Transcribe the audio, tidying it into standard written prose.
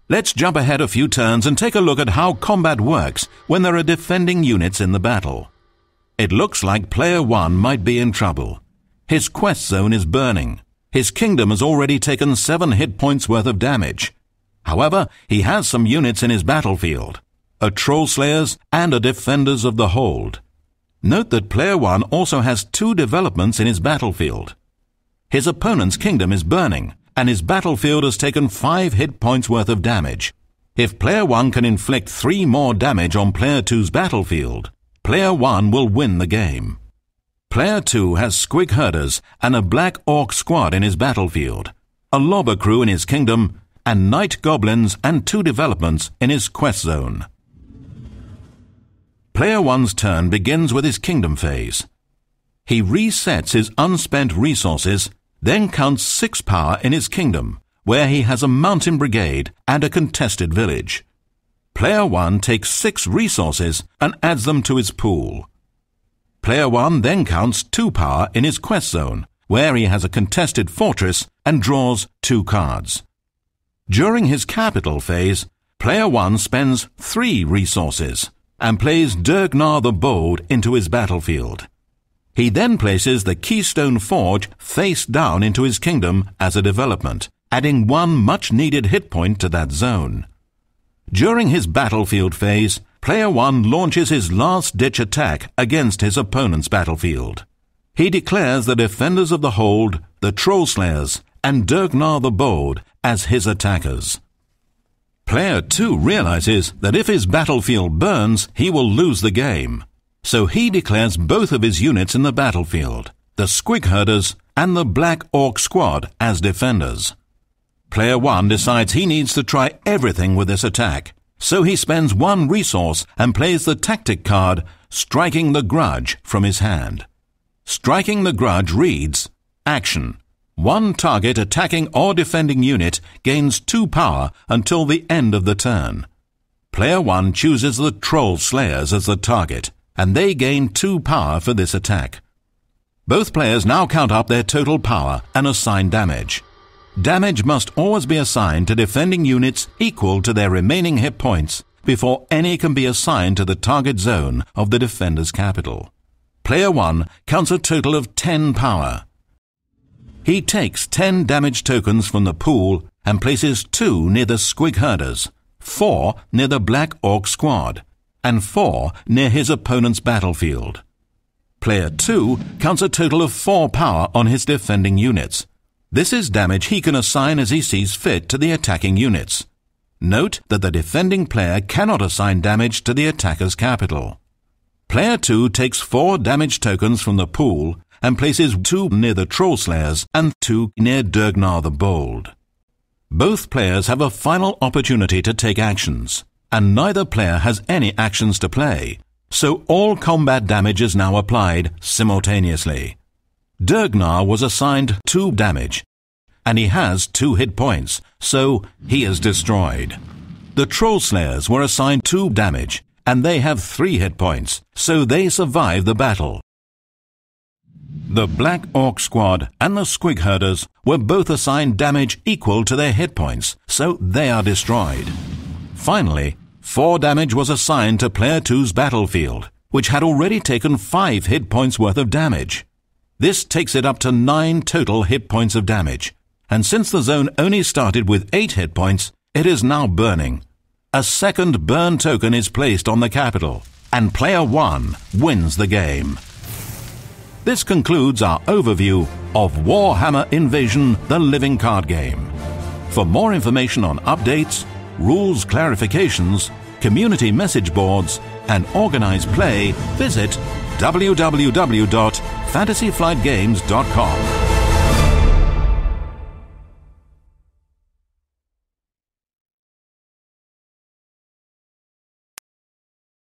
Let's jump ahead a few turns and take a look at how combat works when there are defending units in the battle. It looks like Player 1 might be in trouble. His quest zone is burning. His kingdom has already taken 7 hit points worth of damage. However, he has some units in his battlefield, a Troll Slayers and a Defenders of the Hold. Note that Player 1 also has 2 developments in his battlefield. His opponent's kingdom is burning, and his battlefield has taken 5 hit points worth of damage. If Player 1 can inflict 3 more damage on Player 2's battlefield, Player 1 will win the game. Player 2 has Squig Herders and a Black Orc squad in his battlefield, a Lobber crew in his kingdom, and Night Goblins and 2 developments in his quest zone. Player 1's turn begins with his kingdom phase. He resets his unspent resources, then counts 6 power in his kingdom, where he has a mountain brigade and a contested village. Player 1 takes 6 resources and adds them to his pool. Player 1 then counts 2 power in his quest zone, where he has a contested fortress and draws 2 cards. During his capital phase, Player 1 spends 3 resources and plays Durgnar the Bold into his battlefield. He then places the Keystone Forge face down into his kingdom as a development, adding 1 much-needed hit point to that zone. During his battlefield phase, Player 1 launches his last-ditch attack against his opponent's battlefield. He declares the Defenders of the Hold, the Troll Slayers, and Durgnar the Bold as his attackers. Player 2 realizes that if his battlefield burns, he will lose the game. So he declares both of his units in the battlefield, the Squig Herders and the Black Orc squad, as defenders. Player 1 decides he needs to try everything with this attack, so he spends 1 resource and plays the tactic card, Striking the Grudge, from his hand. Striking the Grudge reads, Action. 1 target attacking or defending unit gains 2 power until the end of the turn. Player 1 chooses the Troll Slayers as the target, and they gain 2 power for this attack. Both players now count up their total power and assign damage. Damage must always be assigned to defending units equal to their remaining hit points before any can be assigned to the target zone of the defender's capital. Player 1 counts a total of 10 power. He takes 10 damage tokens from the pool and places 2 near the Squig Herders, 4 near the Black Orc squad, and 4 near his opponent's battlefield. Player 2 counts a total of 4 power on his defending units. This is damage he can assign as he sees fit to the attacking units. Note that the defending player cannot assign damage to the attacker's capital. Player 2 takes 4 damage tokens from the pool and places 2 near the Troll Slayers and 2 near Durgnar the Bold. Both players have a final opportunity to take actions, and neither player has any actions to play, so all combat damage is now applied simultaneously. Durgnar was assigned 2 damage, and he has 2 hit points, so he is destroyed. The Troll Slayers were assigned 2 damage, and they have 3 hit points, so they survive the battle. The Black Orc squad and the Squig Herders were both assigned damage equal to their hit points, so they are destroyed. Finally, 4 damage was assigned to Player 2's battlefield, which had already taken 5 hit points worth of damage. This takes it up to 9 total hit points of damage, and since the zone only started with 8 hit points, it is now burning. A second burn token is placed on the capital, and Player 1 wins the game. This concludes our overview of Warhammer Invasion: The Living Card Game. For more information on updates, rules clarifications, community message boards, and organized play, visit www.fantasyflightgames.com.